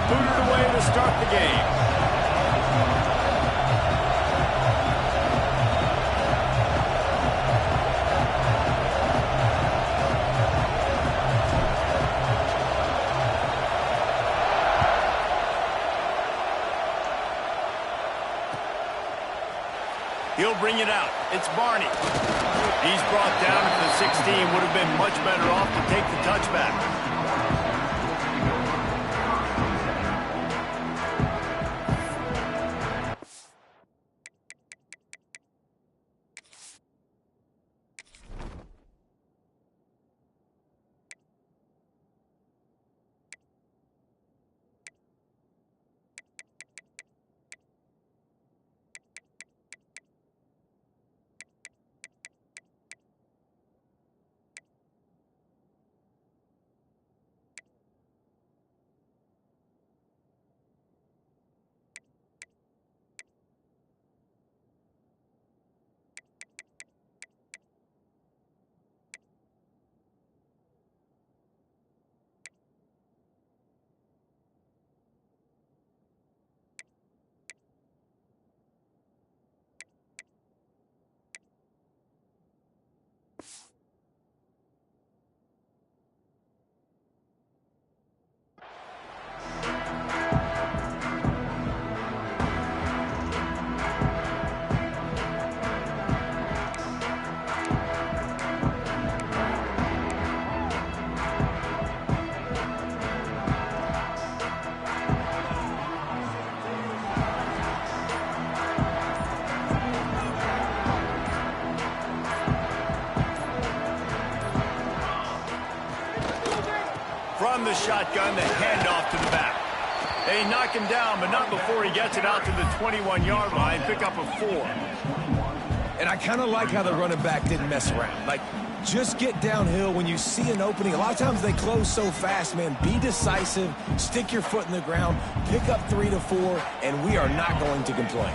booted away to start the game. He'll bring it out. It's Barney. He's brought down at the 16. Would have been much better off to take the touchback. From the shotgun, the handoff to the back. They knock him down, but not before he gets it out to the 21-yard line. Pick up a 4. And I kind of like how the running back didn't mess around. Like, just get downhill when you see an opening. A lot of times they close so fast, man. Be decisive, stick your foot in the ground, pick up 3 to 4, and we are not going to complain.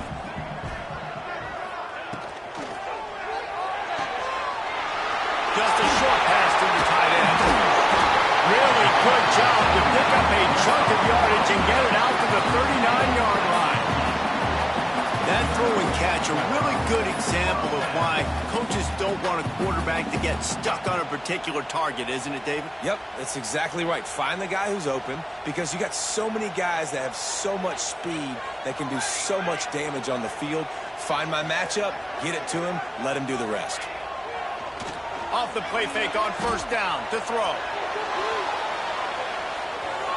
Just a short pass to the tight end. Really good job to pick up a chunk of yardage and get it out to the 39-yard line. That throw and catch, a really good example of why coaches don't want a quarterback to get stuck on a particular target, isn't it, David? Yep, that's exactly right. Find the guy who's open, because you got so many guys that have so much speed that can do so much damage on the field. Find my matchup, get it to him, let him do the rest. Off the play fake on first down to throw.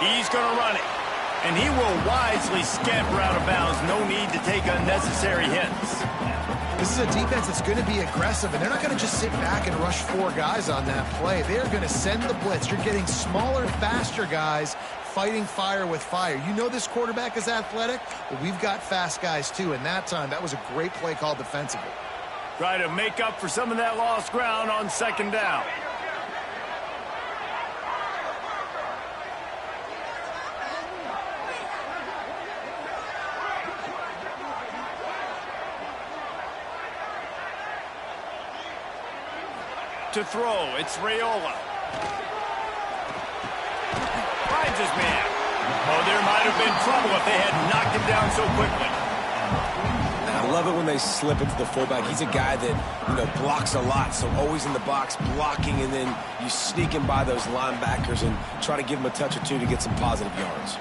He's going to run it, and he will wisely scamper out of bounds. No need to take unnecessary hits. This is a defense that's going to be aggressive, and they're not going to just sit back and rush 4 guys on that play. They're going to send the blitz. You're getting smaller, faster guys fighting fire with fire. You know this quarterback is athletic, but we've got fast guys too, and that time, that was a great play call defensively. Try to make up for some of that lost ground on second down. To throw, it's Raiola. Finds his man. Oh, there might have been trouble if they had knocked him down so quickly. I love it when they slip it to the fullback. He's a guy that, blocks a lot, so always in the box blocking, and then you sneak him by those linebackers and try to give him a touch or two to get some positive yards.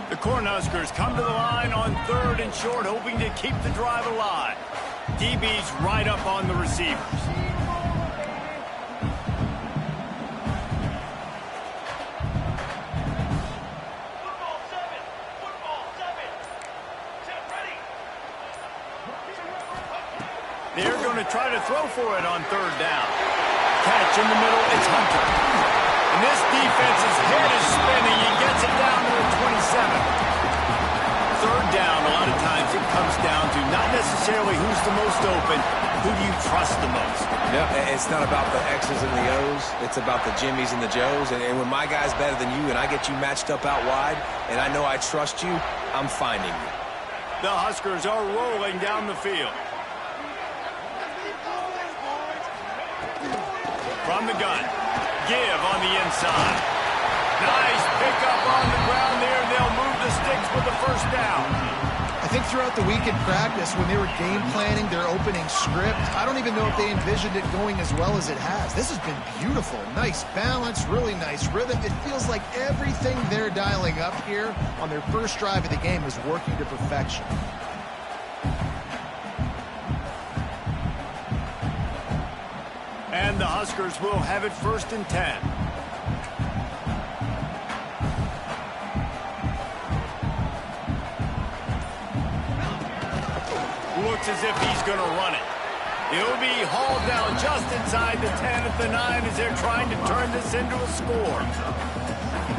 The Cornhuskers come to the line on 3rd and short, hoping to keep the drive alive. DB's right up on the receivers. They're going to try to throw for it on 3rd down. Catch in the middle, it's Hunter. And this defense's head is spinning. He gets it down to the 27. 3rd down, a lot of times it comes down to not necessarily who's the most open, who do you trust the most? Yeah, it's not about the X's and the O's. It's about the Jimmies and the Joes. And when my guy's better than you and I get you matched up out wide and I know I trust you, I'm finding you. The Huskers are rolling down the field. From the gun, give on the inside. Nice pickup on the ground there. They'll move the sticks with the first down. I think throughout the week in practice, when they were game planning their opening script, I don't even know if they envisioned it going as well as it has. This has been beautiful. Nice balance, really nice rhythm. It feels like everything they're dialing up here on their first drive of the game is working to perfection. And the Huskers will have it 1st and 10. Looks as if he's going to run it. He'll be hauled down just inside the 10 at the 9 as they're trying to turn this into a score.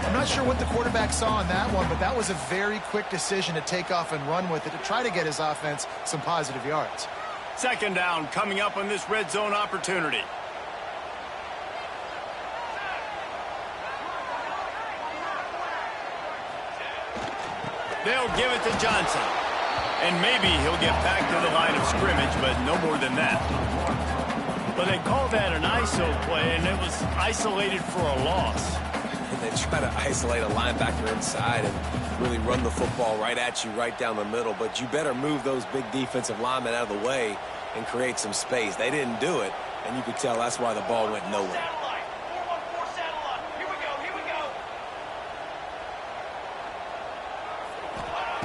I'm not sure what the quarterback saw on that one, but that was a very quick decision to take off and run with it to try to get his offense some positive yards. 2nd down coming up on this red zone opportunity. They'll give it to Johnson. And maybe he'll get back to the line of scrimmage, but no more than that. But they called that an ISO play, and it was isolated for a loss. And they try to isolate a linebacker inside and really run the football right at you, right down the middle. But you better move those big defensive linemen out of the way and create some space. They didn't do it, and you could tell that's why the ball went nowhere.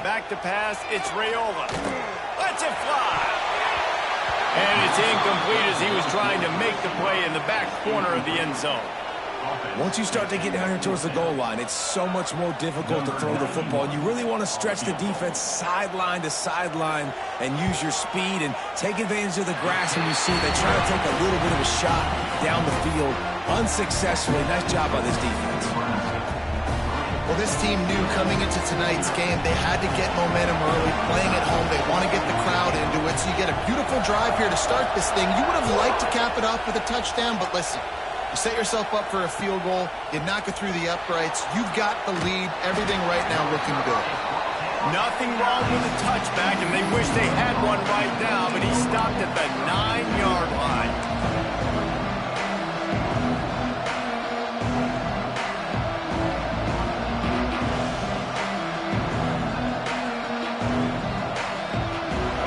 Back to pass, it's Raiola. Lets it fly. And it's incomplete as he was trying to make the play in the back corner of the end zone. Once you start to get down here towards the goal line, it's so much more difficult to throw the football. And you really want to stretch the defense sideline to sideline and use your speed and take advantage of the grass when you see they try to take a little bit of a shot down the field unsuccessfully. Nice job by this defense. Well, this team knew coming into tonight's game they had to get momentum early, playing at home. They want to get the crowd into it, so you get a beautiful drive here to start this thing. You would have liked to cap it off with a touchdown, but listen, you set yourself up for a field goal, you knock it through the uprights, you've got the lead, everything right now looking good. Nothing wrong with the touchback, and they wish they had one right now, but he stopped at the 9-yard line.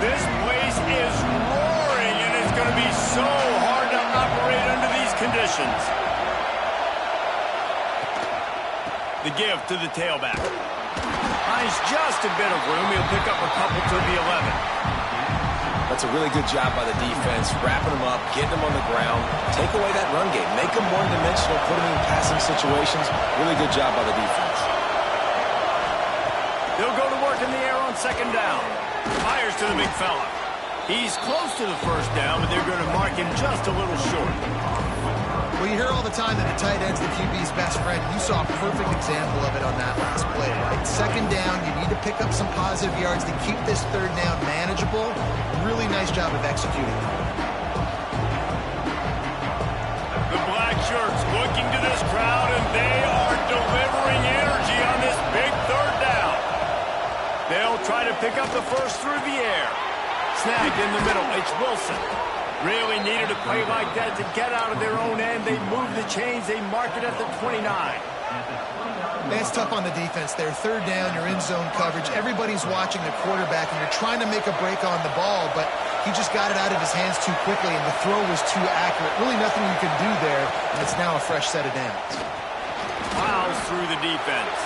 This place is roaring, and it's going to be so hard to operate under these conditions. The give to the tailback. Finds just a bit of room. He'll pick up a couple to the 11. That's a really good job by the defense, wrapping them up, getting them on the ground. Take away that run game. Make them one-dimensional, put them in passing situations. Really good job by the defense. They'll go to work in the air on 2nd down. Fires to the big fella. He's close to the 1st down, but they're going to mark him just a little short. Well, you hear all the time that the tight end's the QB's best friend. You saw a perfect example of it on that last play, right? 2nd down, you need to pick up some positive yards to keep this 3rd down manageable. Really nice job of executing. The black shirts looking to this crowd, and they are delivering energy on this big 3rd down. They'll try to pick up the first through the air. Snagged in the middle. It's Wilson. Really needed a play like that to get out of their own end. They move the chains. They mark it at the 29. That's tough on the defense there. 3rd down, you're in zone coverage. Everybody's watching the quarterback, and you're trying to make a break on the ball, but he just got it out of his hands too quickly, and the throw was too accurate. Really nothing you can do there, and it's now a fresh set of downs. Plows through the defense.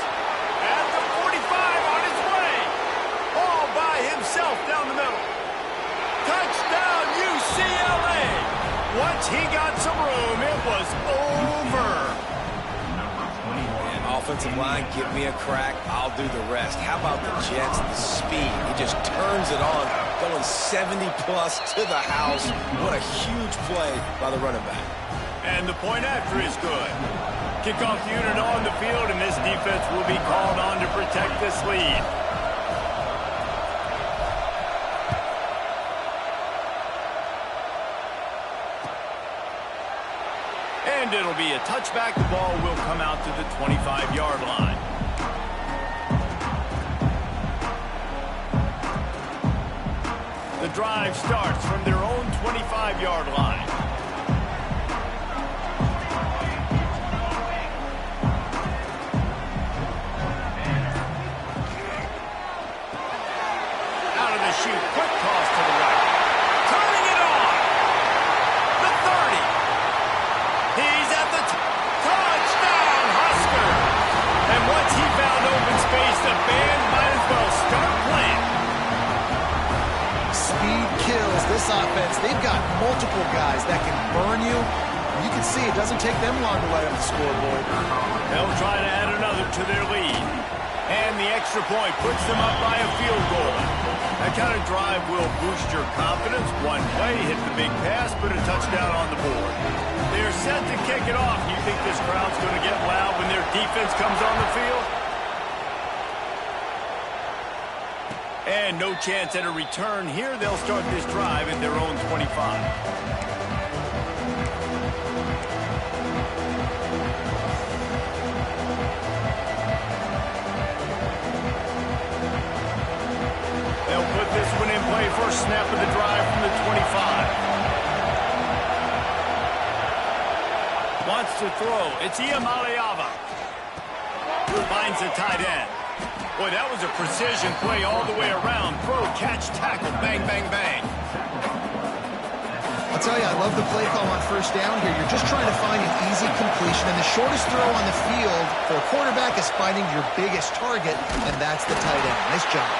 At the 45 on his way. All by himself down the middle. Touchdown, UCLA. Once he got some room, it was over. And offensive line, give me a crack, I'll do the rest. How about the Jets, the speed? He just turns it on, going 70-plus to the house. What a huge play by the running back. And the point after is good. Kickoff unit on the field, and this defense will be called on to protect this lead. And it'll be a touchback. The ball will come out to the 25-yard line. The drive starts from their own 25-yard line. defense, they've got multiple guys that can burn you. You can see it doesn't take them long to light up the scoreboard. They'll try to add another to their lead. And the extra point puts them up by a field goal. That kind of drive will boost your confidence. One play, hit the big pass, put a touchdown on the board. They're set to kick it off. You think this crowd's going to get loud when their defense comes on the field? And no chance at a return here. They'll start this drive at their own 25. First snap of the drive from the 25. Wants to throw. It's Iamaleava. Finds the tight end. Boy, that was a precision play all the way around. Throw, catch, tackle, bang, bang, bang. I'll tell you, I love the play call on first down here. You're just trying to find an easy completion, and the shortest throw on the field for a quarterback is finding your biggest target, and that's the tight end. Nice job.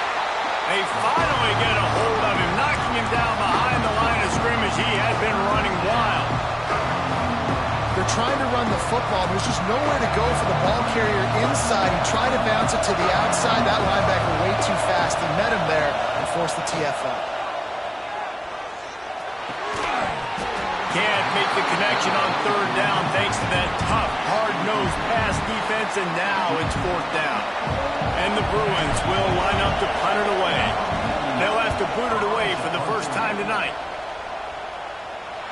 They finally get a hold of him, knocking him down behind the line of scrimmage. He had been running wild. They're trying to run the football. There's just nowhere to go for the ball carrier inside. He tried to bounce it to the outside. That linebacker way too fast. He met him there and forced the TFL. Can't make the connection on third down thanks to that tough, hard-nosed pass defense, and now it's fourth down. And the Bruins will line up to punt it away. They'll have to boot it away for the first time tonight.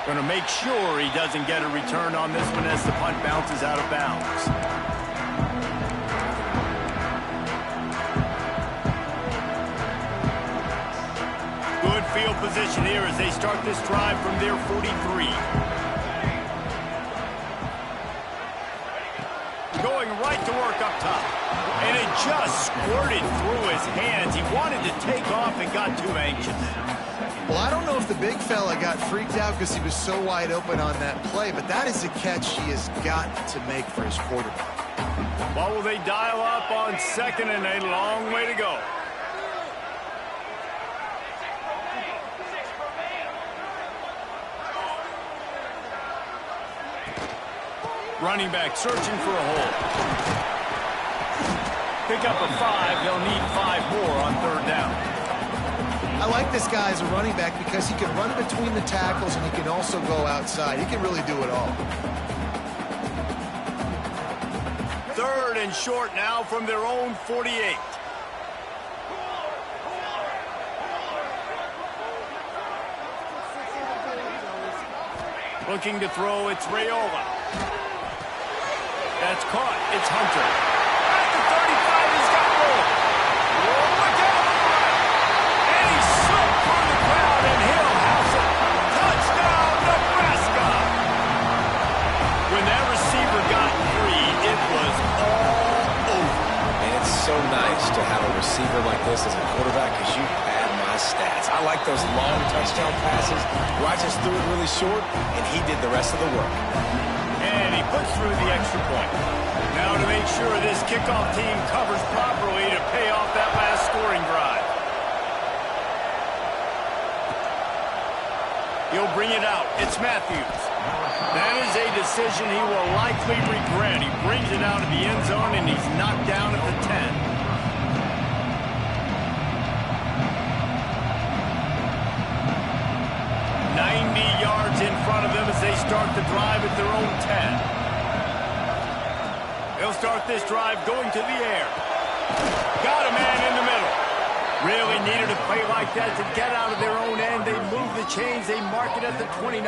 Going to make sure he doesn't get a return on this one as the punt bounces out of bounds. Good field position here as they start this drive from their 43. Going right to work up top. And it just squirted through his hands. He wanted to take off and got too anxious. Well, I don't know if the big fella got freaked out because he was so wide open on that play, but that is a catch he has got to make for his quarterback. What will they dial up on second and a long way to go? Running back searching for a hole. Pick up a 5. They'll need 5 more on third down. I like this guy as a running back because he can run between the tackles and he can also go outside. He can really do it all. Third and short now from their own 48. Looking to throw, it's Raiola. That's caught. It's Hunter. At the 35, he's got room. Look out! And he slipped through the crowd, and he'll house it. Touchdown, Nebraska! When that receiver got free, it was all over. And it's so nice to have a receiver like this as a quarterback because you had my stats. I like those long touchdown passes where I just threw it really short, and he did the rest of the work. And he puts through the extra point. Now to make sure this kickoff team covers properly to pay off that last scoring drive. He'll bring it out. It's Matthews. That is a decision he will likely regret. He brings it out of the end zone, and he's knocked down at the 10. In front of them as they start the drive at their own 10. They'll start this drive going to the air. Got a man in the middle. Really needed a play like that to get out of their own end. They move the chains. They mark it at the 29.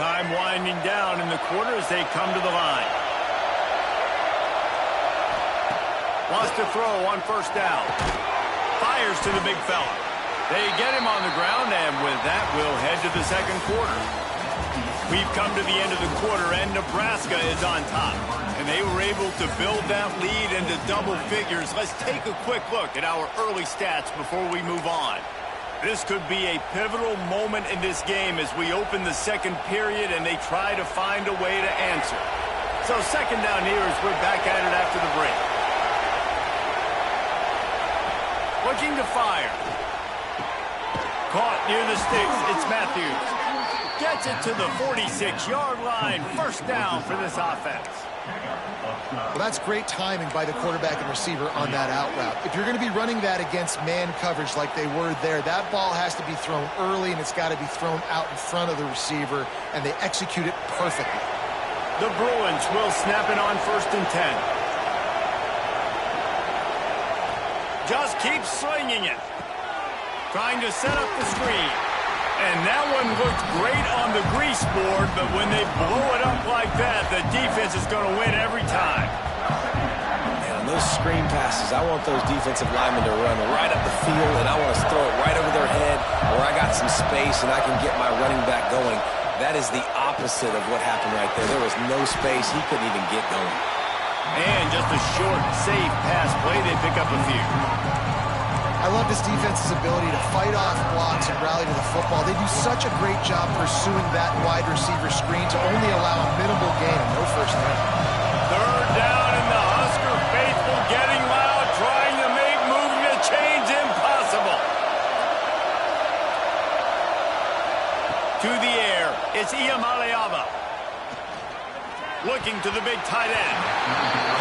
Time winding down in the quarter as they come to the line. Wants to throw on first down. Fires to the big fella. They get him on the ground, and with that, we'll head to the second quarter. We've come to the end of the quarter, and Nebraska is on top. And they were able to build that lead into double figures. Let's take a quick look at our early stats before we move on. This could be a pivotal moment in this game as we open the second period and they try to find a way to answer. So second down here as we're back at it after the break. looking to fire. Caught near the sticks. It's Matthews. Gets it to the 46-yard line. First down for this offense. Well, that's great timing by the quarterback and receiver on that out route. If you're going to be running that against man coverage like they were there, that ball has to be thrown early, and it's got to be thrown out in front of the receiver, and they execute it perfectly. The Bruins will snap it on 1st and 10. Just keep slinging it. Trying to set up the screen. And that one looked great on the grease board, but when they blow it up like that, the defense is going to win every time. Man, on those screen passes, I want those defensive linemen to run right up the field, and I want to throw it right over their head where I got some space and I can get my running back going. That is the opposite of what happened right there. There was no space. He couldn't even get going. And just a short, safe pass play. They pick up a few. I love this defense's ability to fight off blocks and rally to the football. They do such a great job pursuing that wide receiver screen to only allow a minimal gain and no first down. 3rd down, and the Husker faithful getting loud, trying to make moving the chains impossible. To the air, it's Iamaleava. Looking to the big tight end.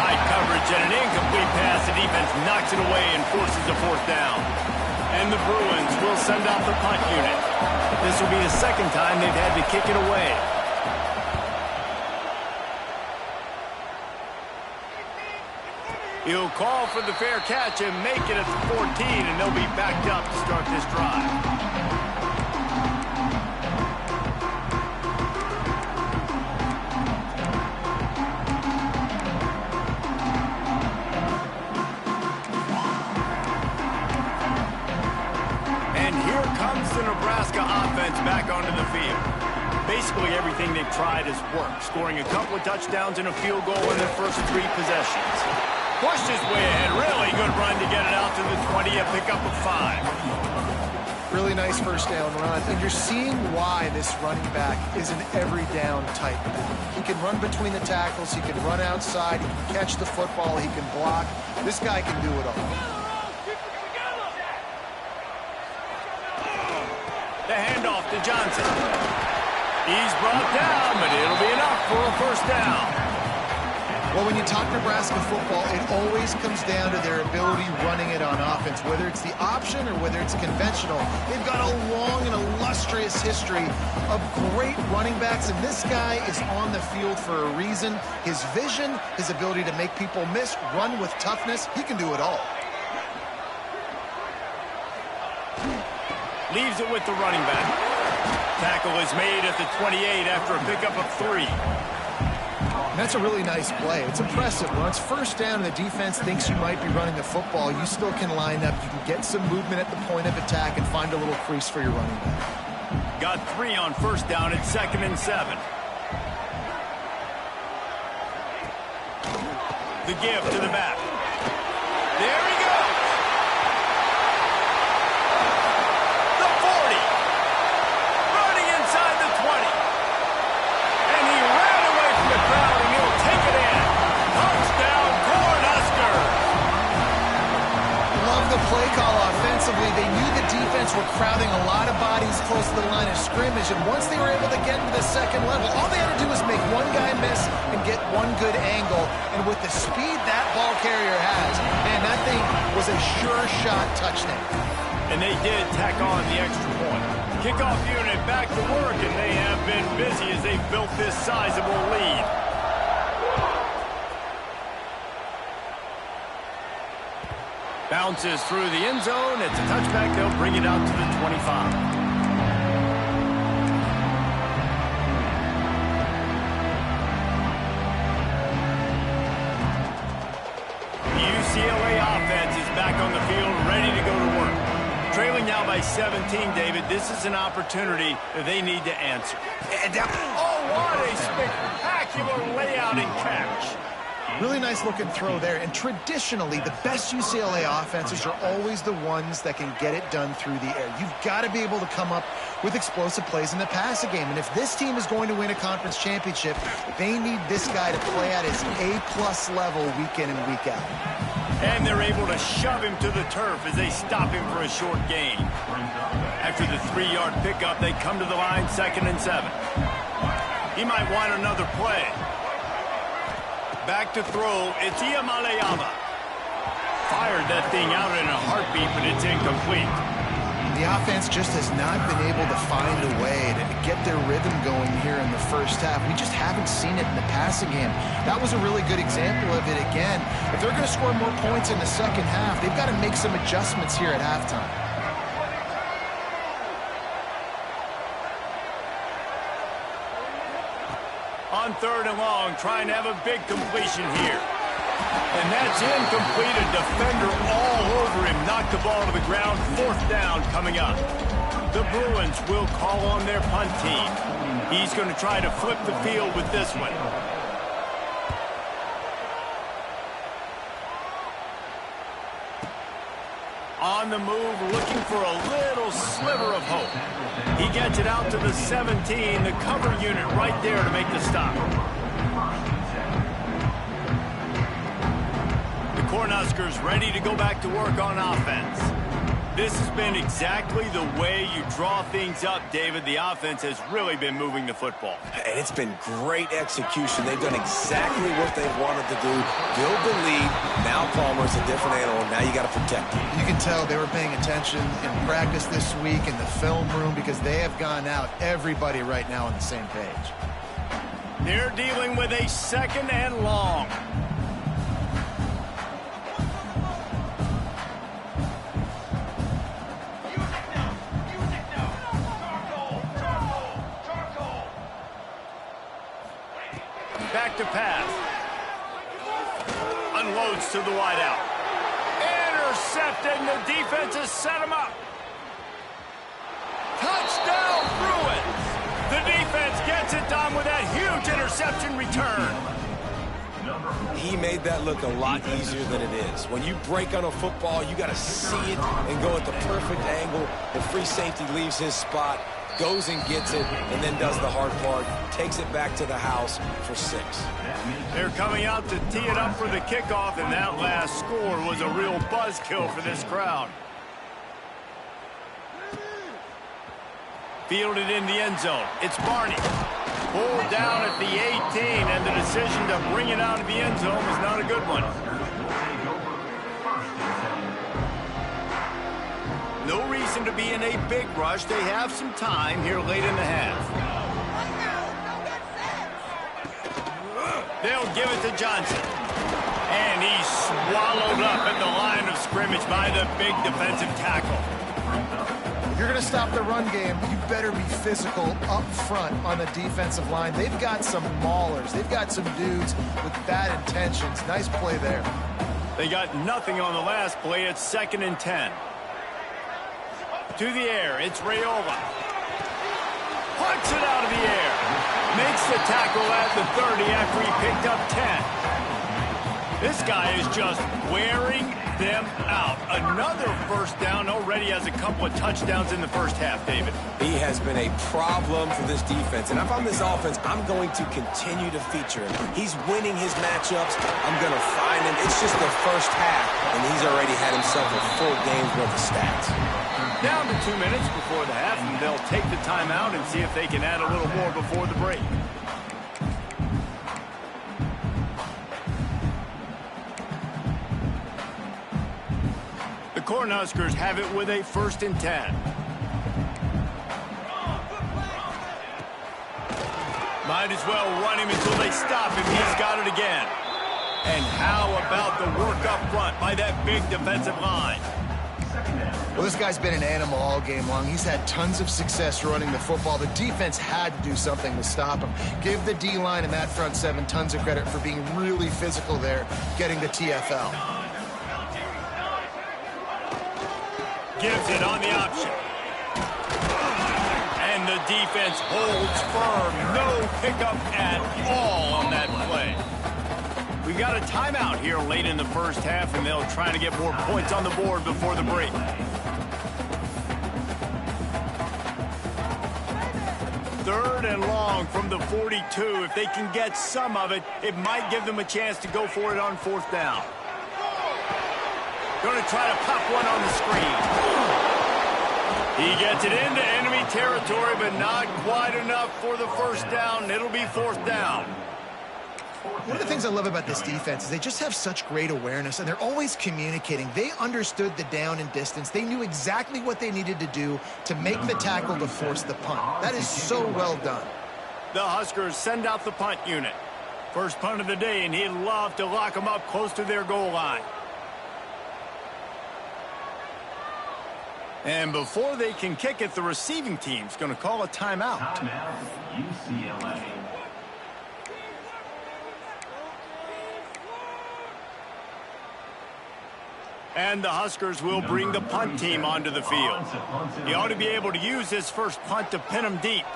High coverage and an incomplete pass. The defense knocks it away and forces a 4th down. And the Bruins will send out the punt unit. This will be the 2nd time they've had to kick it away. He'll call for the fair catch and make it at the 14, and they'll be backed up to start this drive. The Nebraska offense back onto the field. Basically everything they've tried has worked, scoring a couple of touchdowns and a field goal in their first 3 possessions. Pushed his way ahead, really good run to get it out to the 20, a pickup of 5. Really nice first down run, and you're seeing why this running back is an every down type back. He can run between the tackles, he can run outside, he can catch the football, he can block. This guy can do it all. The handoff to Johnson. He's brought down, but it'll be enough for a first down. Well, when you talk Nebraska football, it always comes down to their ability running it on offense, whether it's the option or whether it's conventional. They've got a long and illustrious history of great running backs, and this guy is on the field for a reason. His vision, his ability to make people miss, run with toughness, he can do it all. Leaves it with the running back. Tackle is made at the 28 after a pickup of 3. And that's a really nice play. It's impressive. When it's first down and the defense thinks you might be running the football, you still can line up. You can get some movement at the point of attack and find a little crease for your running back. Got 3 on first down at 2nd and 7. The give to the back. There he goes. The 40. Running inside the 20. And he ran away from the crowd, and he'll take it in. Touchdown, Cornhuskers. Love the play call offensively. They knew the defense were crowding a lot of bodies close to the line of scrimmage, and once they were able to get into the second level, all they had to do was make one guy miss and get one good angle. And with the speed that ball carrier has, man, that thing was a sure shot touchdown. And they did tack on the extra point. Kickoff unit back to work, and they have been busy as they've built this sizable lead. Bounces through the end zone. It's a touchback. They'll bring it out to the 25. The UCLA offense is back on the field, ready to go to work. Trailing now by 17, David. This is an opportunity that they need to answer. Oh, what a spectacular layout and catch. Really nice looking throw there. And traditionally, the best UCLA offenses are always the ones that can get it done through the air. You've got to be able to come up with explosive plays in the passing game. And if this team is going to win a conference championship, they need this guy to play at his A-plus level week in and week out. And they're able to shove him to the turf as they stop him for a short gain. After the 3-yard pickup, they come to the line 2nd and 7. He might want another play. Back to throw, it's Iamaleava. Fired that thing out in a heartbeat, but it's incomplete. The offense just has not been able to find a way to get their rhythm going here in the first half. We just haven't seen it in the passing game. That was a really good example of it again. If they're going to score more points in the second half, they've got to make some adjustments here at halftime. On 3rd and long, trying to have a big completion here. And that's incomplete. A defender all over him. Knocked the ball to the ground. 4th down coming up. The Bruins will call on their punt team. He's going to try to flip the field with this one. On the move, looking for a little sliver of hope. He gets it out to the 17, the cover unit right there to make the stop. The Cornhuskers ready to go back to work on offense. This has been exactly the way you draw things up, David. The offense has really been moving the football. And it's been great execution. They've done exactly what they wanted to do. Build the lead. Now Palmer's a different animal. Now you got to protect him. You can tell they were paying attention in practice this week in the film room because they have gone out, everybody right now on the same page. They're dealing with a 2nd and long. Back to pass. Unloads to the wideout. Intercepted, and the defense has set him up. Touchdown, Bruins! The defense gets it done with that huge interception return. He made that look a lot easier than it is. When you break on a football, you got to see it and go at the perfect angle. The free safety leaves his spot, goes and gets it, and then does the hard part, takes it back to the house for 6. They're coming out to tee it up for the kickoff, and that last score was a real buzzkill for this crowd. Fielded in the end zone. It's Barney. Pulled down at the 18, and the decision to bring it out of the end zone was not a good one. No reason to be in a big rush. They have some time here late in the half. They'll give it to Johnson. And he's swallowed up at the line of scrimmage by the big defensive tackle. If you're going to stop the run game, you better be physical up front on the defensive line. They've got some maulers. They've got some dudes with bad intentions. Nice play there. They got nothing on the last play. It's 2nd and 10. To the air, it's Raiola. Puts it out of the air. Makes the tackle at the 30 after he picked up 10. This guy is just wearing them out. Another first down, already has a couple of touchdowns in the first half, David. He has been a problem for this defense. And if I'm this offense, I'm going to continue to feature him. He's winning his matchups. I'm going to find him. It's just the first half, and he's already had himself a full game's worth of stats. Down to 2 minutes before the half, and they'll take the timeout and see if they can add a little more before the break. The Cornhuskers have it with a 1st and 10. Might as well run him until they stop him. He's got it again. And how about the work up front by that big defensive line? Well, this guy's been an animal all game long. He's had tons of success running the football. The defense had to do something to stop him. Give the D-line and that front 7 tons of credit for being really physical there, getting the TFL. Gives it on the option. And the defense holds firm. No pickup at all on that play. We got a timeout here late in the first half, and they'll try to get more points on the board before the break. Third and long from the 42. If they can get some of it, it might give them a chance to go for it on fourth down. Going to try to pop one on the screen. He gets it into enemy territory, but not quite enough for the first down. It'll be fourth down. One of the things I love about this defense is they just have such great awareness, and they're always communicating. They understood the down and distance. They knew exactly what they needed to do to make the tackle to force the punt. That is so well done. The Huskers send out the punt unit. First punt of the day, and he'd love to lock them up close to their goal line. And before they can kick it, the receiving team's going to call a timeout. Timeout, UCLA. And the Huskers will bring the punt team onto the field. He ought to be able to use his first punt to pin them deep.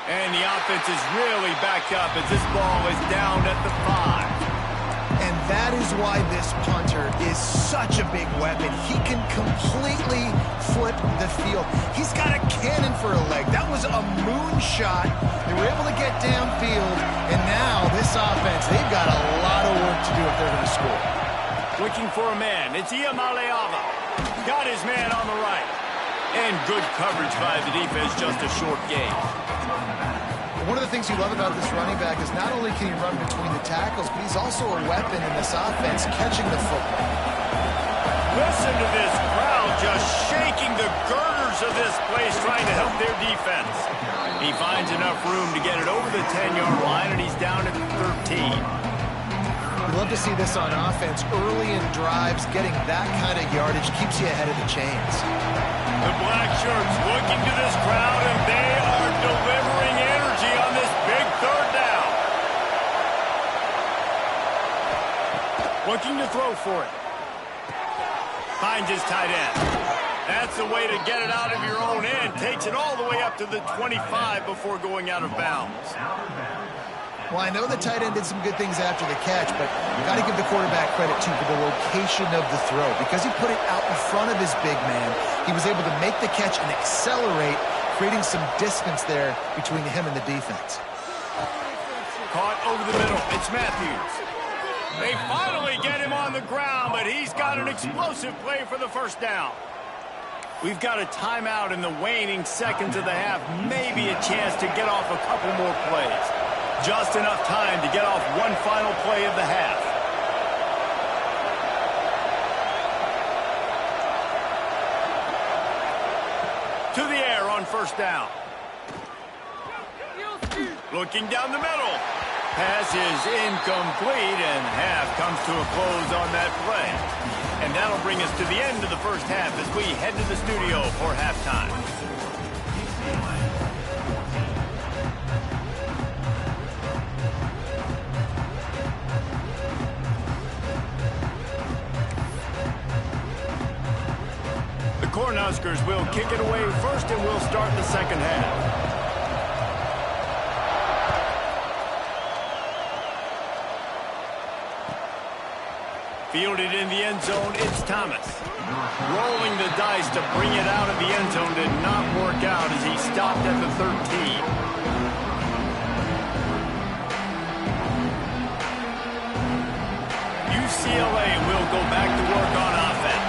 And the offense is really backed up as this ball is down at the 5. And that is why this punter is such a big weapon. He can completely flip the field. He's got a cannon for a leg. That was a moonshot. They were able to get downfield, and now this offense, they've got a lot of work to do if they're going to score. Looking for a man. It's Iamaleava. Got his man on the right. And good coverage by the defense, just a short gain. One of the things you love about this running back is not only can he run between the tackles, but he's also a weapon in this offense catching the football. Listen to this crowd just shaking the girders of this place trying to help their defense. He finds enough room to get it over the 10-yard line, and he's down at 13. We love to see this on offense. Early in drives, getting that kind of yardage keeps you ahead of the chains. The black shirts looking to this crowd, and they are delivering energy on this big third down. Looking to throw for it. Finds his tight end. That's the way to get it out of your own end. Takes it all the way up to the 25 before going out of bounds. Well, I know the tight end did some good things after the catch, but you got to give the quarterback credit, too, for the location of the throw. Because he put it out in front of his big man, he was able to make the catch and accelerate, creating some distance there between him and the defense. Caught over the middle. It's Matthews. They finally get him on the ground, but he's got an explosive play for the first down. We've got a timeout in the waning seconds of the half. Maybe a chance to get off a couple more plays. Just enough time to get off one final play of the half. To the air on first down. Looking down the middle. Pass is incomplete, and half comes to a close on that play. And that'll bring us to the end of the first half as we head to the studio for halftime. Cornhuskers will kick it away first, and we'll start the second half. Fielded in the end zone, it's Thomas. Rolling the dice to bring it out of the end zone did not work out as he stopped at the 13. UCLA will go back to work on offense.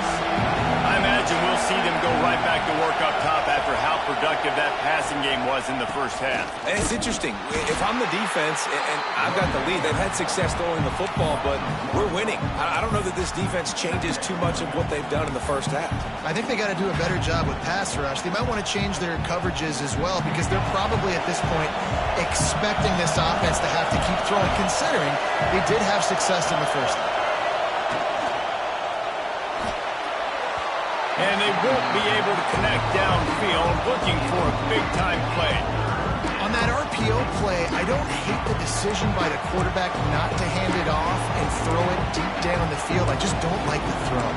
I imagine we'll see them go right back to work up top after how productive that passing game was in the first half. And it's interesting. If I'm the defense and I've got the lead, they've had success throwing the football, but we're winning. I don't know that this defense changes too much of what they've done in the first half. I think they got to do a better job with pass rush. They might want to change their coverages as well, because they're probably at this point expecting this offense to have to keep throwing, considering they did have success in the first half. And they won't be able to connect downfield, looking for a big-time play. On that RPO play, I don't hate the decision by the quarterback not to hand it off and throw it deep down the field. I just don't like the throw.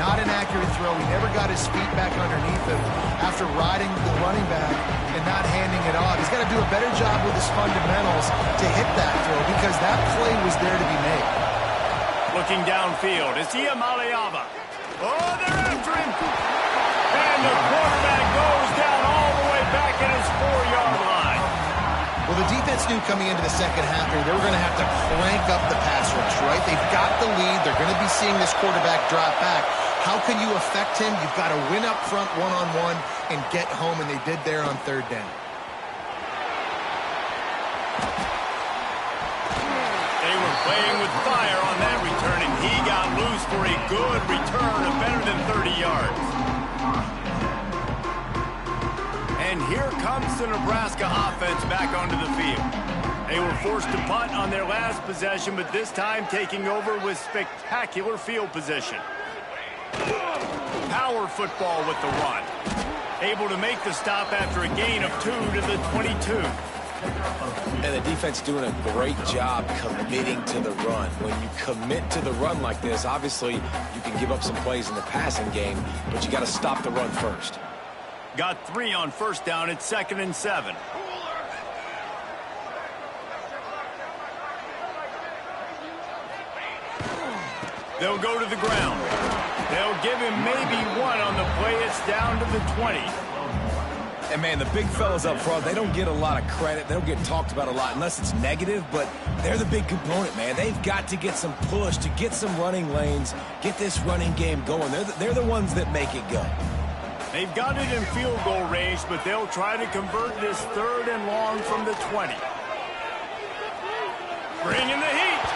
Not an accurate throw. He never got his feet back underneath him after riding the running back and not handing it off. He's got to do a better job with his fundamentals to hit that throw because that play was there to be made. Looking downfield, it's Iamaleava. Oh, they're after him. And the quarterback goes down all the way back at his 4-yard line. Well, the defense knew coming into the second half here, they were going to have to crank up the pass rush, right? They've got the lead. They're going to be seeing this quarterback drop back. How can you affect him? You've got to win up front one-on-one and get home, and they did there on third down. They were playing with fire on that return, and he got loose for a good return of better than 30 yards. And here comes the Nebraska offense back onto the field. They were forced to punt on their last possession, but this time taking over with spectacular field position. Power football with the run. Able to make the stop after a gain of 2 to the 22. And the defense doing a great job committing to the run. When you commit to the run like this, obviously you can give up some plays in the passing game, but you got to stop the run first. Got 3 on first down. It's 2nd and 7. They'll go to the ground. They'll give him maybe 1 on the play. It's down to the 20. And, man, the big fellas up front, they don't get a lot of credit. They don't get talked about a lot unless it's negative, but they're the big component, man. They've got to get some push, to get some running lanes, get this running game going. They're the ones that make it go. They've got it in field goal range, but they'll try to convert this 3rd and long from the 20. Bringing the heat.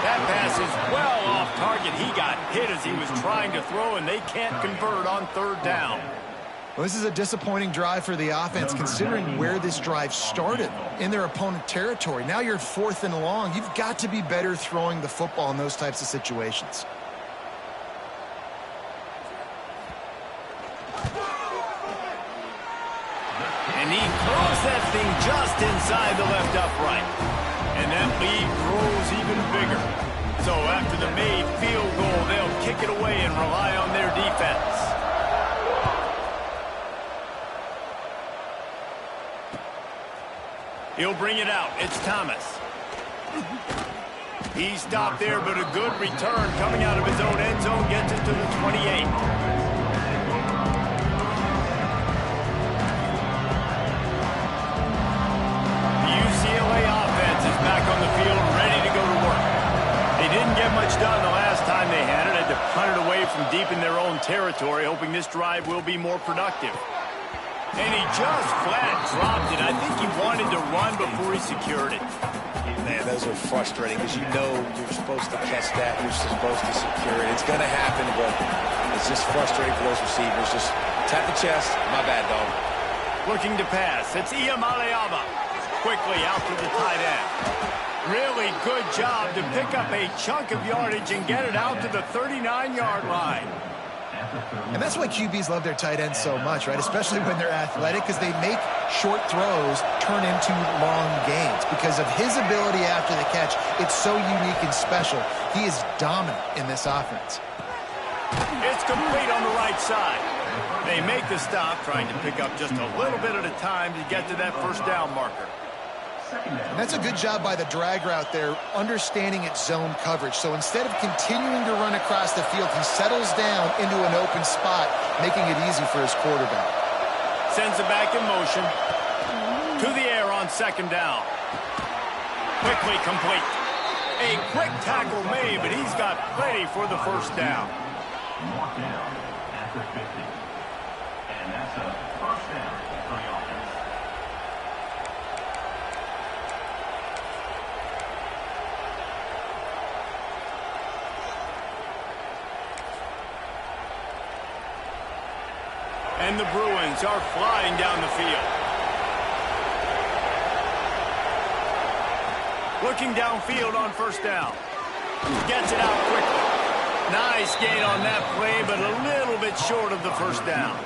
That pass is well off target. He got hit as he was trying to throw, and they can't convert on 3rd down. Well, this is a disappointing drive for the offense, considering where this drive started, in their opponent territory. Now you're at 4th and long. You've got to be better throwing the football in those types of situations. And he throws that thing just inside the left upright. And that lead grows even bigger. So after the made field goal, they'll kick it away and rely on their defense. He'll bring it out. It's Thomas. He stopped there, but a good return coming out of his own end zone gets it to the 28. The UCLA offense is back on the field, ready to go to work. They didn't get much done the last time they had it. Had to punt it away from deep in their own territory, hoping this drive will be more productive. And he just flat dropped it. I think he wanted to run before he secured it. Man, those are frustrating because you know you're supposed to catch that. You're supposed to secure it. It's going to happen, but it's just frustrating for those receivers. Just tap the chest. My bad, dog. Looking to pass. It's Iamaleava. Quickly out to the tight end. Really good job to pick up a chunk of yardage and get it out to the 39-yard line. And that's why QBs love their tight ends so much, right? Especially when they're athletic, because they make short throws turn into long gains. Because of his ability after the catch, it's so unique and special. He is dominant in this offense. It's complete on the right side. They make the stop, trying to pick up just a little bit at a time to get to that 1st down marker. And that's a good job by the drag route there, understanding its zone coverage. So instead of continuing to run across the field, he settles down into an open spot, making it easy for his quarterback. Sends it back in motion. To the air on 2nd down. Quickly complete. A quick tackle made, but he's got plenty for the 1st down. Mark down at the 50. And that's a 1st down for the offense. And the Bruins are flying down the field. Looking downfield on 1st down. Gets it out quickly. Nice gain on that play, but a little bit short of the 1st down.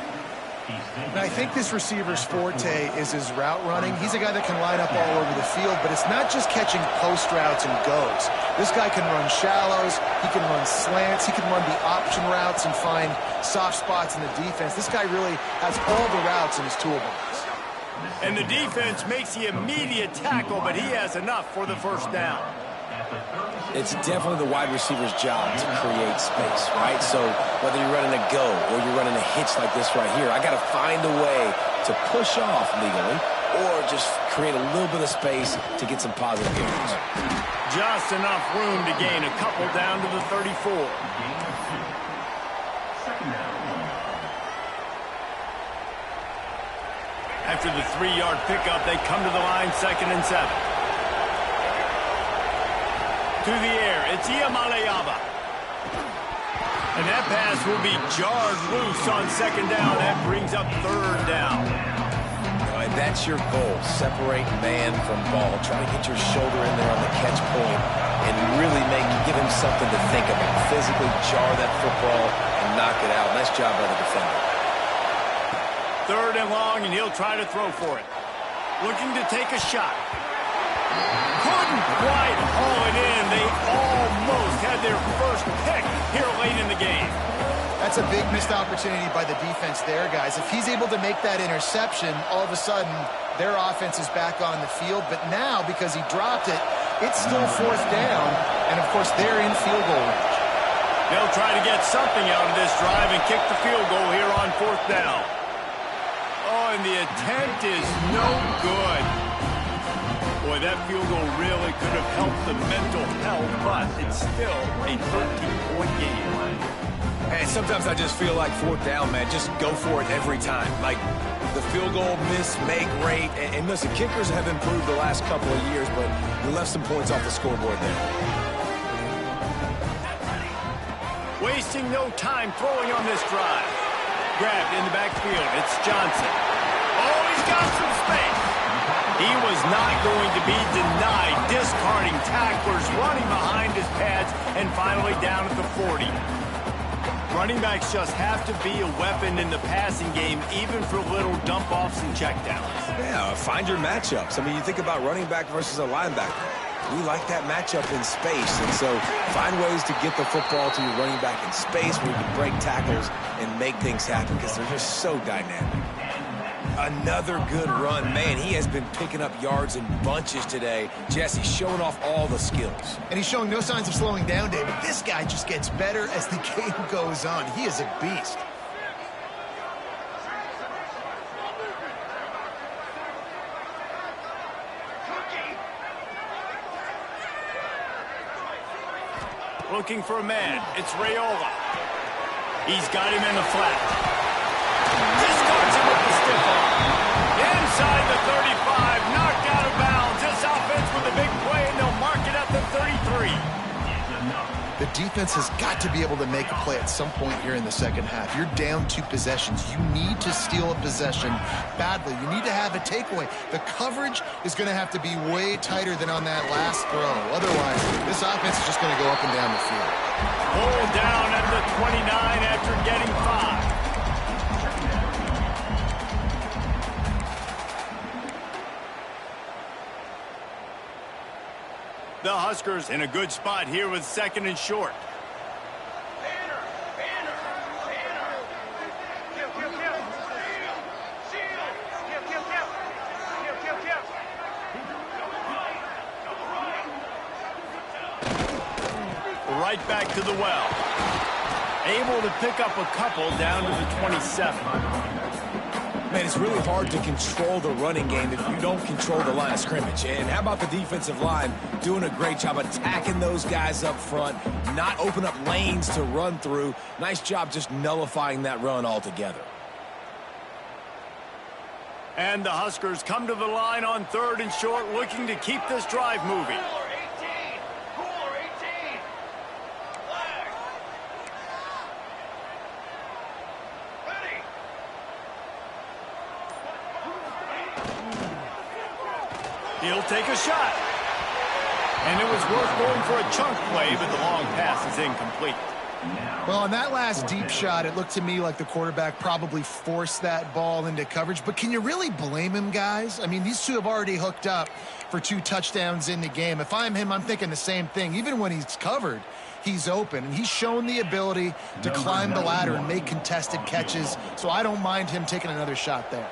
And I think this receiver's forte is his route running. He's a guy that can line up all over the field, but it's not just catching post routes and goes. This guy can run shallows, he can run slants, he can run the option routes and find soft spots in the defense. This guy really has all the routes in his toolbox. And the defense makes the immediate tackle, but he has enough for the first down. It's definitely the wide receiver's job to create space, right? So whether you're running a go or you're running a hitch like this right here, I got to find a way to push off legally or just create a little bit of space to get some positive yards. Just enough room to gain a couple down to the 34. After the 3-yard pickup, they come to the line, 2nd and 7. To the air, it's Iamaleava. And that pass will be jarred loose on 2nd down. That brings up 3rd down. All right, that's your goal. Separate man from ball. Try to get your shoulder in there on the catch point and really give him something to think about. Physically jar that football and knock it out. Nice job by the defender. 3rd and long, and he'll try to throw for it. Looking to take a shot. Couldn't quite haul it in. They almost had their first pick here late in the game. That's a big missed opportunity by the defense there, guys. If he's able to make that interception, all of a sudden their offense is back on the field. But now, because he dropped it, it's still 4th down, and of course they're in field goal range. They'll try to get something out of this drive and kick the field goal here on 4th down. Oh, and the attempt is no good. Boy, that field goal really could have helped the mental health, but it's still a 13-point game. And sometimes I just feel like 4th down, man. Just go for it every time. Like the field goal miss, make great. And listen, kickers have improved the last couple of years, but you left some points off the scoreboard there. Wasting no time throwing on this drive. Grabbed in the backfield. It's Johnson. Oh, he's got some space. He was not going to be denied, discarding tacklers, running behind his pads, and finally down at the 40. Running backs just have to be a weapon in the passing game, even for little dump-offs and checkdowns. Yeah, find your matchups. I mean, you think about running back versus a linebacker. We like that matchup in space, and so find ways to get the football to your running back in space where you can break tackles and make things happen because they're just so dynamic. Another good run. Man, he has been picking up yards in bunches today. Jesse showing off all the skills. And he's showing no signs of slowing down, David. This guy just gets better as the game goes on. He is a beast. Looking for a man. It's Raiola. He's got him in the flat. Discards him with the stiff arm. Inside the 35, knocked out of bounds. This offense with a big play, and they'll mark it at the 33. The defense has got to be able to make a play at some point here in the second half. You're down 2 possessions. You need to steal a possession badly. You need to have a takeaway. The coverage is going to have to be way tighter than on that last throw. Otherwise, this offense is just going to go up and down the field. Pulled down at the 29 after getting 5. The Huskers in a good spot here with 2nd and short. Right back to the well. Able to pick up a couple down to the 27. Man, it's really hard to control the running game if you don't control the line of scrimmage. And how about the defensive line doing a great job attacking those guys up front, not open up lanes to run through. Nice job just nullifying that run altogether. And the Huskers come to the line on 3rd and short, looking to keep this drive moving. He'll take a shot. And it was worth going for a chunk play, but the long pass is incomplete. Well, on that last deep shot, it looked to me like the quarterback probably forced that ball into coverage. But can you really blame him, guys? I mean, these two have already hooked up for 2 touchdowns in the game. If I'm him, I'm thinking the same thing. Even when he's covered, he's open. And he's shown the ability to climb the ladder and make contested catches. So I don't mind him taking another shot there.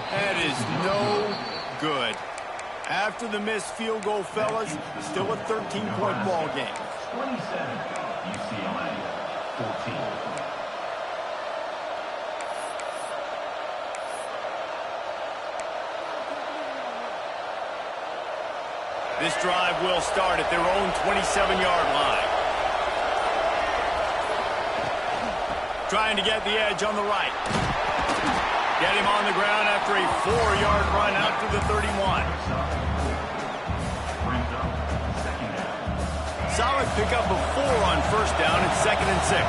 That is no good. After the missed field goal, fellas, still a 13-point ball game. 27, UCLA, 14. This drive will start at their own 27-yard line. Trying to get the edge on the right. Get him on the ground after a 4-yard run out to the 31. Solid pickup of 4 on first down and 2nd and 6.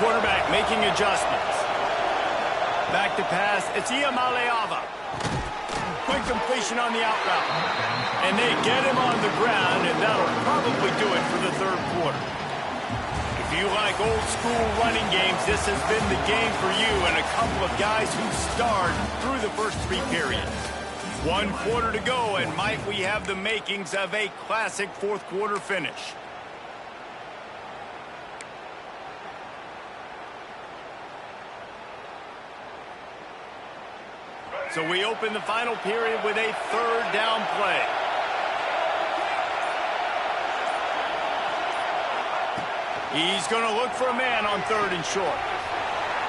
Quarterback making adjustments. Back to pass. It's Iamaleava. Quick completion on the out route. And they get him on the ground, and that'll probably do it for the 3rd quarter. If you like old-school running games, this has been the game for you and a couple of guys who starred through the first 3 periods. 1 quarter to go, and might we have the makings of a classic 4th quarter finish. So we open the final period with a 3rd down play. He's going to look for a man on 3rd and short.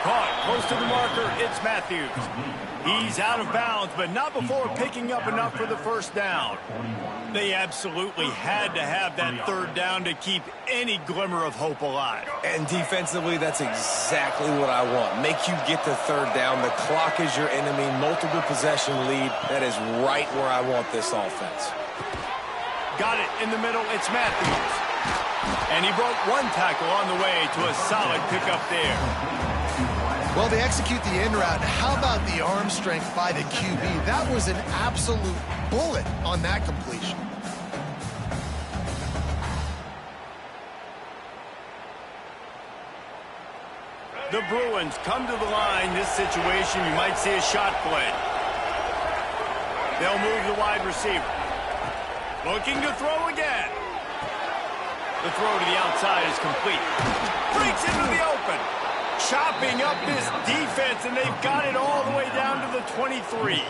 Caught close to the marker, it's Matthews. He's out of bounds, but not before picking up enough for the 1st down. They absolutely had to have that 3rd down to keep any glimmer of hope alive. And defensively, that's exactly what I want. Make you get the 3rd down. The clock is your enemy. Multiple possession lead. That is right where I want this offense. Got it in the middle. It's Matthews. And he broke 1 tackle on the way to a solid pickup there. Well, they execute the in route. How about the arm strength by the QB? That was an absolute bullet on that completion. The Bruins come to the line. This situation, you might see a shot play. They'll move the wide receiver. Looking to throw again. The throw to the outside is complete. Breaks into the open. Chopping up this defense, and they've got it all the way down to the 23.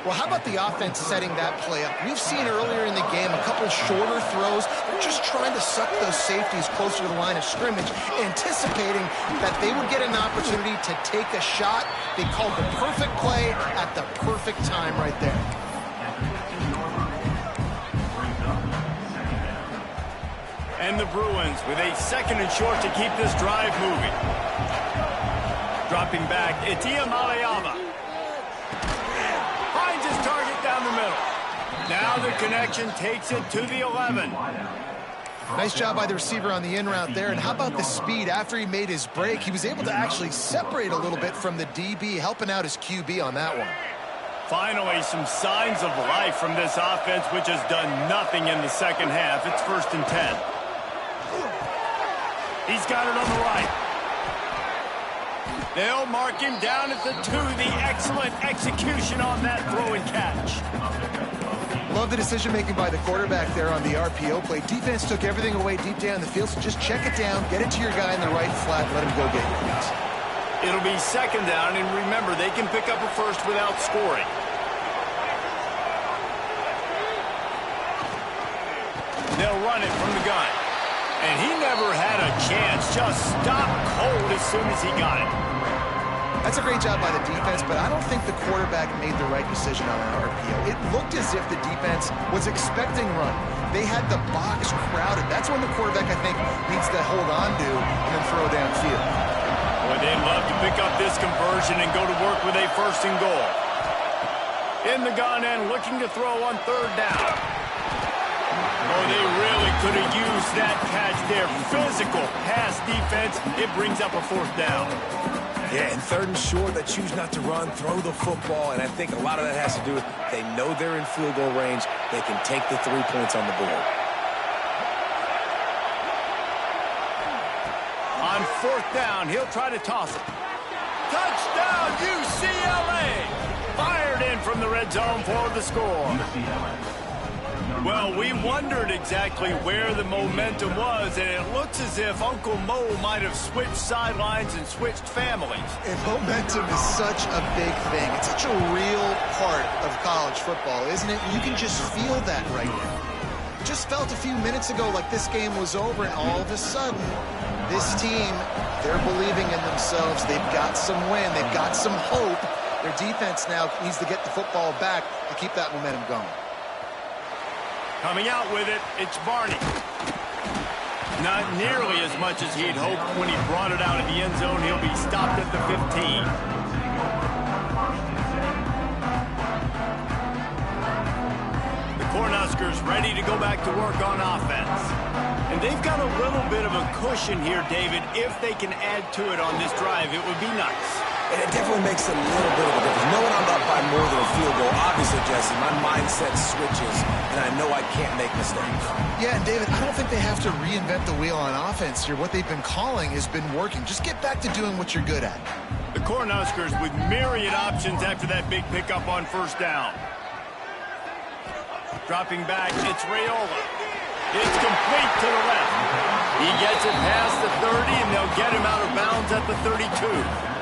Well, how about the offense setting that play up? We've seen earlier in the game a couple shorter throws. They're just trying to suck those safeties closer to the line of scrimmage, anticipating that they would get an opportunity to take a shot. They called the perfect play at the perfect time right there. And the Bruins with a 2nd and short to keep this drive moving. Dropping back, it's Iamaleava. Finds his target down the middle. Now the connection takes it to the 11. Nice job by the receiver on the in route there. And how about the speed? After he made his break, he was able to actually separate a little bit from the DB, helping out his QB on that one. Finally, some signs of life from this offense, which has done nothing in the 2nd half. It's 1st and 10. He's got it on the right. They'll mark him down at the 2. The excellent execution on that throw and catch. Love the decision-making by the quarterback there on the RPO play. Defense took everything away deep down the field, so just check it down, get it to your guy in the right flat, let him go get yards. It'll be 2nd down, and remember, they can pick up a 1st without scoring. They'll run it from the gun. And he never had a chance, just stopped cold as soon as he got it. That's a great job by the defense, but I don't think the quarterback made the right decision on an RPO. It looked as if the defense was expecting run. They had the box crowded. That's when the quarterback, I think, needs to hold on to and then throw downfield. Boy, they'd love to pick up this conversion and go to work with a 1st and goal. In the gun and looking to throw on 3rd down. Oh, they really could have used that catch there. Physical pass defense. It brings up a 4th down. Yeah, and 3rd and short, they choose not to run, throw the football, and I think a lot of that has to do with they know they're in field goal range. They can take the 3 points on the board. On 4th down, he'll try to toss it. Touchdown, UCLA! Fired in from the red zone for the score. Well, we wondered exactly where the momentum was, and it looks as if Uncle Mo might have switched sidelines and switched families. And momentum is such a big thing. It's such a real part of college football, isn't it? You can just feel that right now. It just felt a few minutes ago like this game was over, and all of a sudden, this team, they're believing in themselves. They've got some wind. They've got some hope. Their defense now needs to get the football back to keep that momentum going. Coming out with it, it's Barney. Not nearly as much as he'd hoped when he brought it out of the end zone. He'll be stopped at the 15. The Cornhuskers ready to go back to work on offense. And they've got a little bit of a cushion here, David. If they can add to it on this drive, it would be nice. And it definitely makes a little bit of a difference. Knowing I'm up by more than a field goal, obviously, Jesse, my mindset switches, and I know I can't make mistakes. Yeah, and David, I don't think they have to reinvent the wheel on offense here. What they've been calling has been working. Just get back to doing what you're good at. The Cornhuskers with myriad options after that big pickup on 1st down. Dropping back, it's Raiola. It's complete to the left. He gets it past the 30, and they'll get him out of bounds at the 32.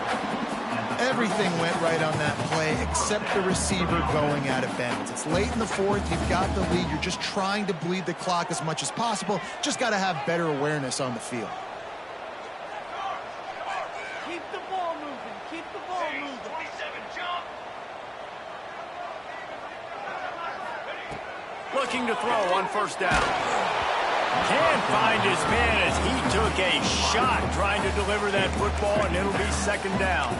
Everything went right on that play except the receiver going out of bounds. It's late in the 4th. You've got the lead. You're just trying to bleed the clock as much as possible. Just got to have better awareness on the field. Keep the ball moving. Keep the ball moving. 27, jump. Looking to throw on 1st down. Can't find his man as he took a shot trying to deliver that football, and it'll be 2nd down.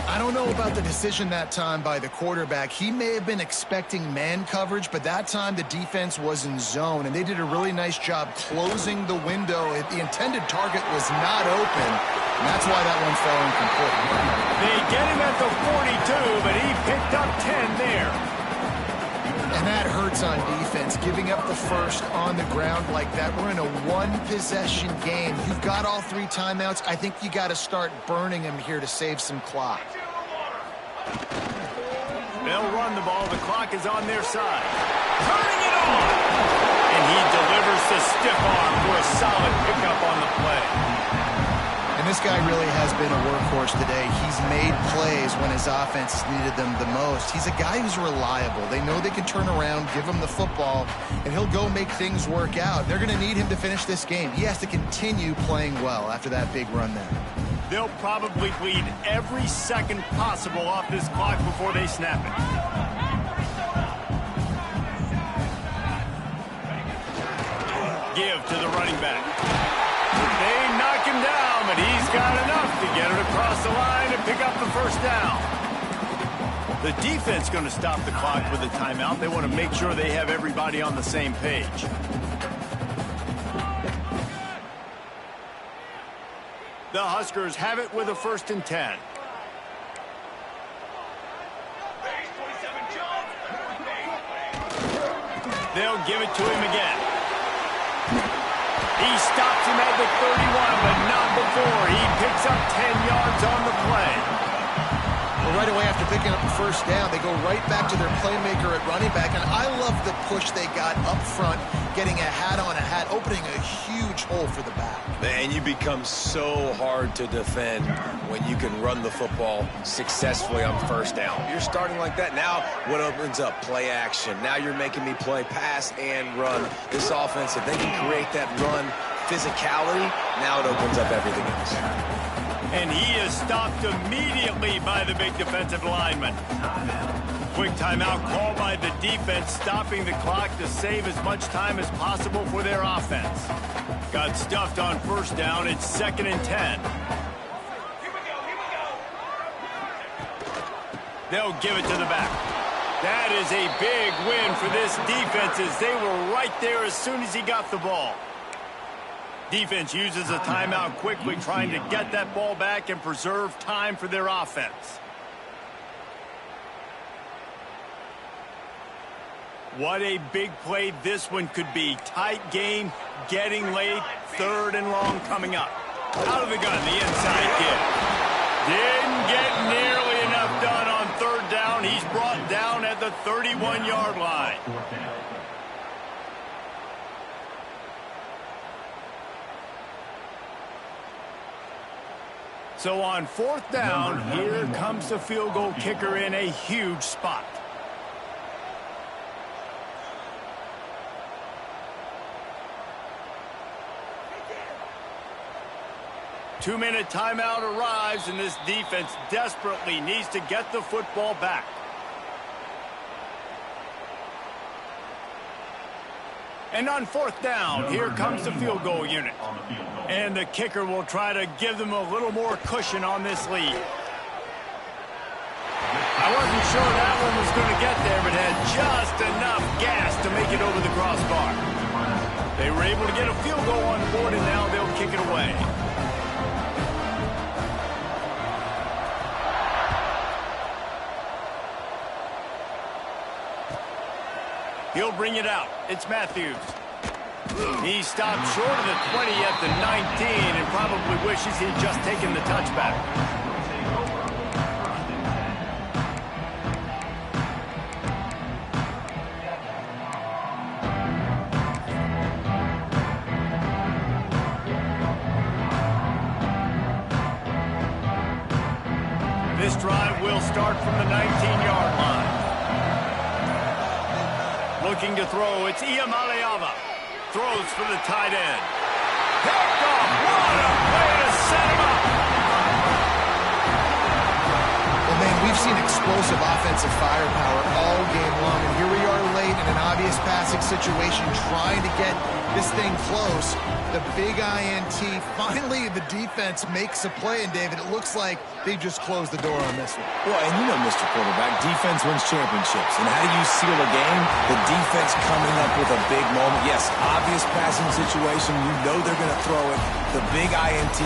I don't know about the decision that time by the quarterback. He may have been expecting man coverage, but that time the defense was in zone, and they did a really nice job closing the window. The intended target was not open, and that's why that one fell incomplete. They get him at the 42, but he picked up 10 there. And that hurts on defense, giving up the 1st on the ground like that. We're in a 1-possession game. You've got all 3 timeouts. I think you got to start burning them here to save some clock. They'll run the ball. The clock is on their side. Turning it on! And he delivers the stiff arm for a solid pickup on the play. And this guy really has been a workhorse today. He's made plays when his offense has needed them the most. He's a guy who's reliable. They know they can turn around, give him the football, and he'll go make things work out. They're going to need him to finish this game. He has to continue playing well after that big run there. They'll probably bleed every second possible off this clock before they snap it. Give to the running back. They knock him down, but he's got enough to get it across the line and pick up the 1st down. The defense going to stop the clock with a timeout. They want to make sure they have everybody on the same page. The Huskers have it with a 1st and 10. They'll give it to him again. He stops him at the 31, but not before. He picks up 10 yards on the play. Well, right away after picking up the 1st down, they go right back to their playmaker at running back, and I love the push they got up front, getting a hat on a hat, opening a huge hole for the back. And you become so hard to defend when you can run the football successfully on 1st down. You're starting like that. Now what opens up? Play action. Now you're making me play pass and run. This offense, if they can create that run physicality, now it opens up everything else. And he is stopped immediately by the big defensive lineman. Quick timeout called by the defense, stopping the clock to save as much time as possible for their offense. Got stuffed on 1st down. It's 2nd and 10. They'll give it to the back. That is a big win for this defense as they were right there as soon as he got the ball. Defense uses a timeout quickly, trying to get that ball back and preserve time for their offense. What a big play this one could be. Tight game, getting late, 3rd and long coming up. Out of the gun, the inside kid. Didn't get nearly enough done on 3rd down. He's brought down at the 31-yard line. So on 4th down, here comes the field goal kicker in a huge spot. Two-minute timeout arrives, and this defense desperately needs to get the football back. And on 4th down, here comes the field goal unit. And the kicker will try to give them a little more cushion on this lead. I wasn't sure that one was going to get there, but had just enough gas to make it over the crossbar. They were able to get a field goal on the board, and now they'll kick it away. He'll bring it out. It's Matthews. He stopped short of the 20 at the 19 and probably wishes he'd just taken the touchback. This drive will start from the 19-yard line. Looking to throw, it's Iamaleava. Throws for the tight end. Picked off. What a way to set him up. Well, man, we've seen explosive offensive firepower all game long, and here we are late in an obvious passing situation trying to get this thing close. The big INT. Finally, the defense makes a play, and David, it looks like they just closed the door on this one. Well, and you know, Mr. Quarterback, defense wins championships. And how do you seal a game? The defense coming up with a big moment. Yes, obvious passing situation. You know they're going to throw it. The big INT,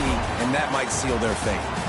and that might seal their fate.